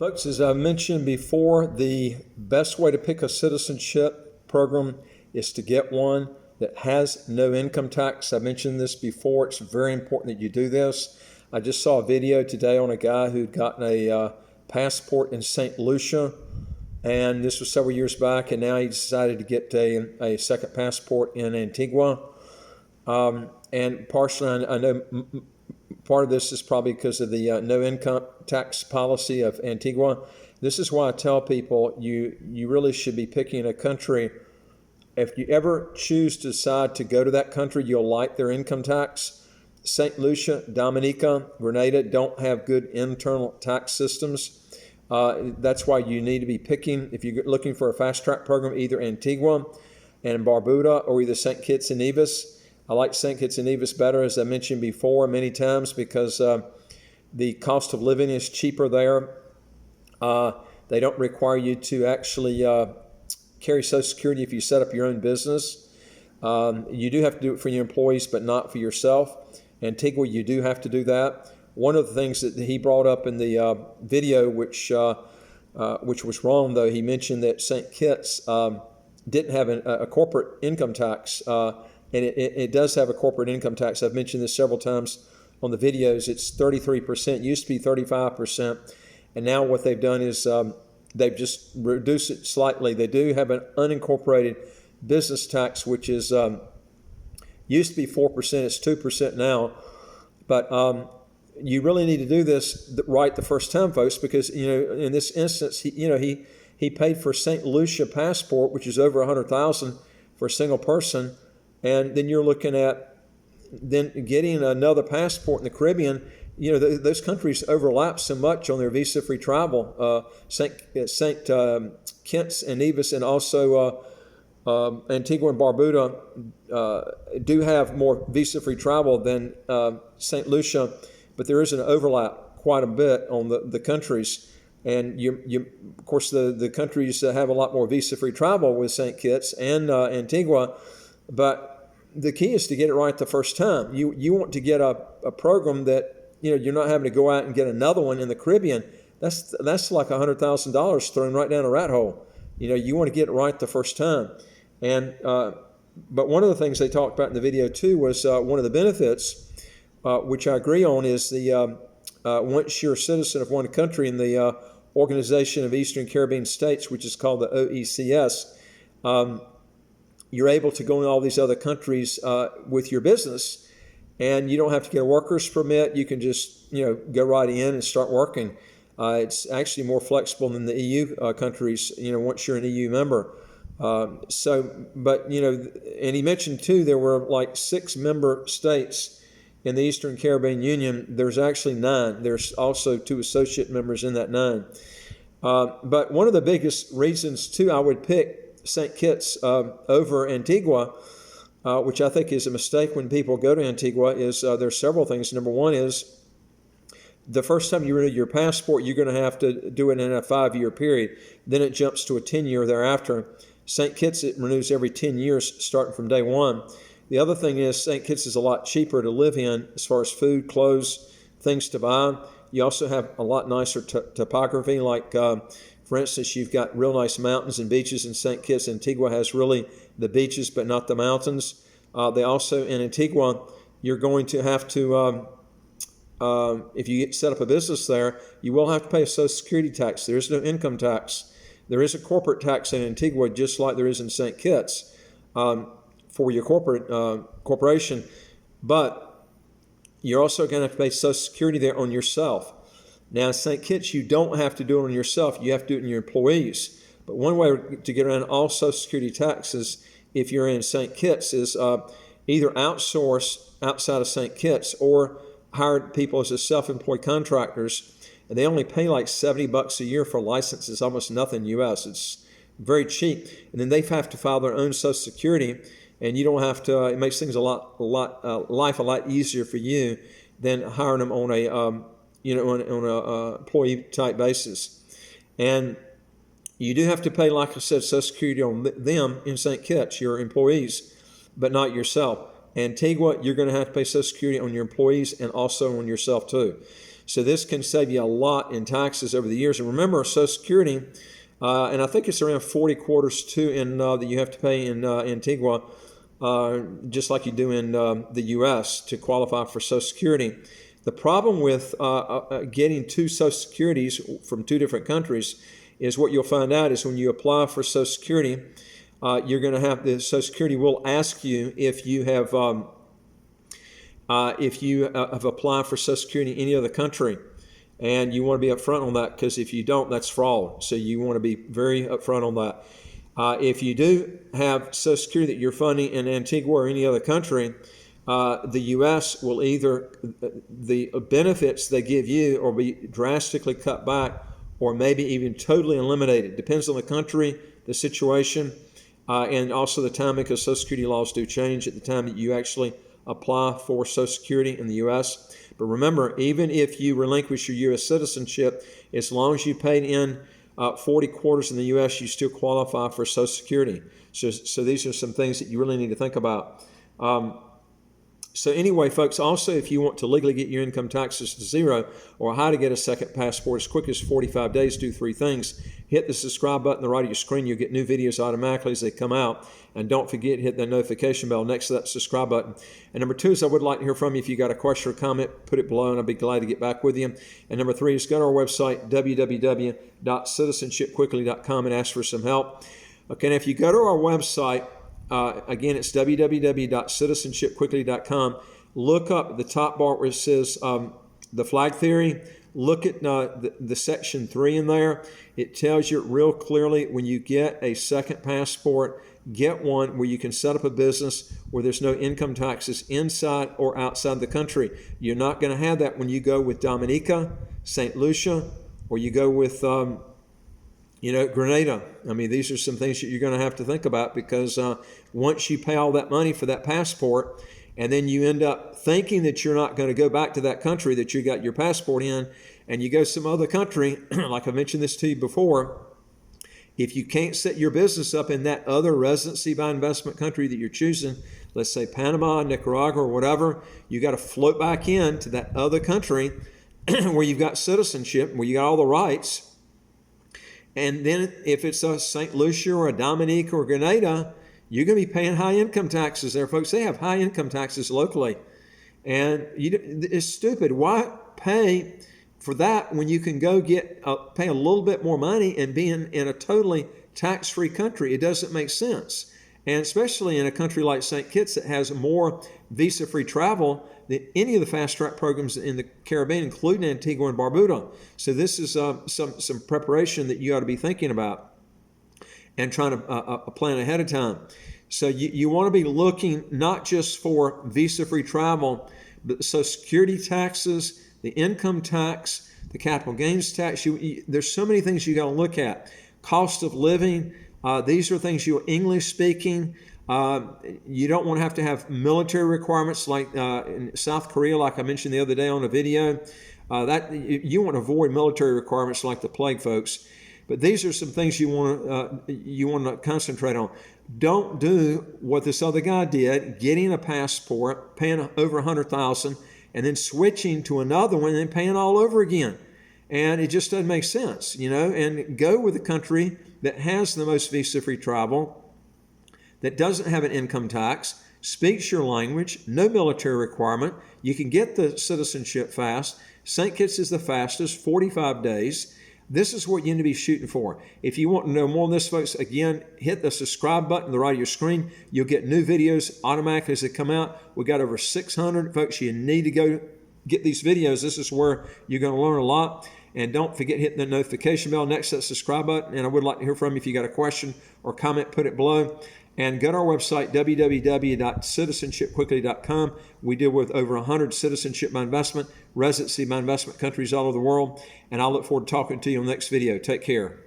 Folks, as I mentioned before, the best way to pick a citizenship program is to get one that has no income tax. I mentioned this before. It's very important that you do this. I just saw a video today on a guy who'd gotten a passport in St. Lucia, and this was several years back, and now he decided to get a second passport in Antigua. And partially, I know part of this is probably because of the no income tax policy of Antigua. This is why I tell people you really should be picking a country. If you ever choose to decide to go to that country, you'll like their income tax. St. Lucia, Dominica, Grenada don't have good internal tax systems. That's why you need to be picking, if you're looking for a fast track program, either Antigua and Barbuda or either St. Kitts and Nevis. I like St. Kitts and Nevis better, as I mentioned before many times, because the cost of living is cheaper there. They don't require you to actually carry Social Security if you set up your own business. You do have to do it for your employees, but not for yourself. Antigua, you do have to do that. One of the things that he brought up in the video, which was wrong, though, he mentioned that St. Kitts didn't have a corporate income tax. And it does have a corporate income tax. I've mentioned this several times on the videos. It's 33%, used to be 35%. And now what they've done is they've just reduced it slightly. They do have an unincorporated business tax, which is used to be 4%. It's 2% now. But you really need to do this right the first time, folks, because, in this instance, he paid for St. Lucia passport, which is over $100,000 for a single person. And then you're looking at then getting another passport in the Caribbean. Those countries overlap so much on their visa-free travel. St. Kitts and Nevis and also Antigua and Barbuda do have more visa-free travel than St. Lucia, but there is an overlap quite a bit on the countries. And of course, the countries have a lot more visa-free travel with St. Kitts and Antigua, but the key is to get it right the first time. You want to get a program that you're not having to go out and get another one in the Caribbean. That's like $100,000 thrown right down a rat hole. You want to get it right the first time. And but one of the things they talked about in the video too was one of the benefits, which I agree on, is the once you're a citizen of one country in the Organization of Eastern Caribbean States, which is called the OECS. You're able to go in all these other countries with your business, and you don't have to get a worker's permit. You can just go right in and start working. It's actually more flexible than the EU countries. Once you're an EU member. And he mentioned too there were like 6 member states in the Eastern Caribbean Union. There's actually 9. There's also 2 associate members in that 9. But one of the biggest reasons too I would pick St. Kitts over Antigua, which I think is a mistake when people go to Antigua, is there's several things. Number one is the first time you renew your passport, you're going to have to do it in a 5-year period. Then it jumps to a 10-year thereafter. St. Kitts, it renews every 10 years starting from day one. The other thing is St. Kitts is a lot cheaper to live in as far as food, clothes, things to buy. You also have a lot nicer topography, like for instance, you've got real nice mountains and beaches in St. Kitts. Antigua has really the beaches, but not the mountains. They also, in Antigua, you're going to have to, if you set up a business there, you will have to pay a Social Security tax. There is no income tax. There is a corporate tax in Antigua, just like there is in St. Kitts for your corporation. But you're also going to have to pay Social Security there on yourself. Now, in St. Kitts, you don't have to do it on yourself. You have to do it on your employees. But one way to get around all Social Security taxes, if you're in St. Kitts, is either outsource outside of St. Kitts or hire people as self-employed contractors. And they only pay like $70 a year for a license. It's almost nothing in the U.S. It's very cheap. And then they have to file their own Social Security, and you don't have to. It makes things life a lot easier for you than hiring them on a on a employee type basis. And you do have to pay, like I said, Social Security on them in St. Kitts, your employees, but not yourself. Antigua, you're going to have to pay Social Security on your employees and also on yourself too. So this can save you a lot in taxes over the years. And remember, Social Security, and I think it's around 40 quarters too that you have to pay in Antigua, just like you do in the U.S. to qualify for Social Security. The problem with getting two Social Securities from two different countries is what you'll find out is when you apply for Social Security, you're going to have the Social Security will ask you if you have applied for Social Security in any other country, and you want to be upfront on that, because if you don't, that's fraud. So you want to be very upfront on that. If you do have Social Security that you're funding in Antigua or any other country, the U.S. will either the benefits they give you will be drastically cut back, or maybe even totally eliminated. Depends on the country, the situation, and also the time, because Social Security laws do change at the time that you actually apply for Social Security in the U.S. But remember, even if you relinquish your U.S. citizenship, as long as you paid in 40 quarters in the U.S., you still qualify for Social Security. So these are some things that you really need to think about. So anyway, folks, also if you want to legally get your income taxes to zero, or how to get a second passport as quick as 45 days, do three things. Hit the subscribe button on the right of your screen. You'll get new videos automatically as they come out. And don't forget, hit the notification bell next to that subscribe button. And number two is I would like to hear from you. If you got a question or comment, put it below and I'll be glad to get back with you. And number three is go to our website, www.citizenshipquickly.com, and ask for some help. Okay, and if you go to our website, again, it's www.citizenshipquickly.com. Look up the top bar where it says the flag theory. Look at the section 3 in there. It tells you real clearly when you get a second passport, get one where you can set up a business where there's no income taxes inside or outside the country. You're not going to have that when you go with Dominica, St. Lucia, or you go with Grenada. I mean, these are some things that you're going to have to think about, because once you pay all that money for that passport, and then you end up thinking that you're not going to go back to that country that you got your passport in, and you go some other country, like I mentioned this to you before, if you can't set your business up in that other residency by investment country that you're choosing, let's say Panama, Nicaragua, or whatever, you got to float back in to that other country where you've got citizenship, where you got all the rights. And then if it's a St. Lucia or a Dominica or Grenada, you're going to be paying high income taxes there, folks. They have high income taxes locally. And it's stupid. Why pay for that when you can go pay a little bit more money and be in a totally tax-free country? It doesn't make sense. And especially in a country like St. Kitts that has more visa-free travel than any of the fast-track programs in the Caribbean, including Antigua and Barbuda. So this is some preparation that you ought to be thinking about and trying to plan ahead of time. So you want to be looking not just for visa-free travel, but the Social Security taxes, the income tax, the capital gains tax. There's so many things you got to look at. Cost of living. These are things you're English speaking. You don't want to have military requirements like in South Korea, like I mentioned the other day on a video. You want to avoid military requirements like the plague, folks. But these are some things you want to concentrate on. Don't do what this other guy did, getting a passport, paying over $100,000, and then switching to another one and then paying all over again. And it just doesn't make sense, and go with a country that has the most visa-free travel, that doesn't have an income tax, speaks your language, no military requirement. You can get the citizenship fast. St. Kitts is the fastest, 45 days. This is what you need to be shooting for. If you want to know more on this, folks, again, hit the subscribe button on the right of your screen. You'll get new videos automatically as they come out. We got over 600, folks. You need to go get these videos. This is where you're going to learn a lot. And don't forget hitting the notification bell next to that subscribe button. And I would like to hear from you if you got a question or comment, put it below. And go to our website, www.citizenshipquickly.com. We deal with over 100 citizenship by investment, residency by investment countries all over the world. And I look forward to talking to you on the next video. Take care.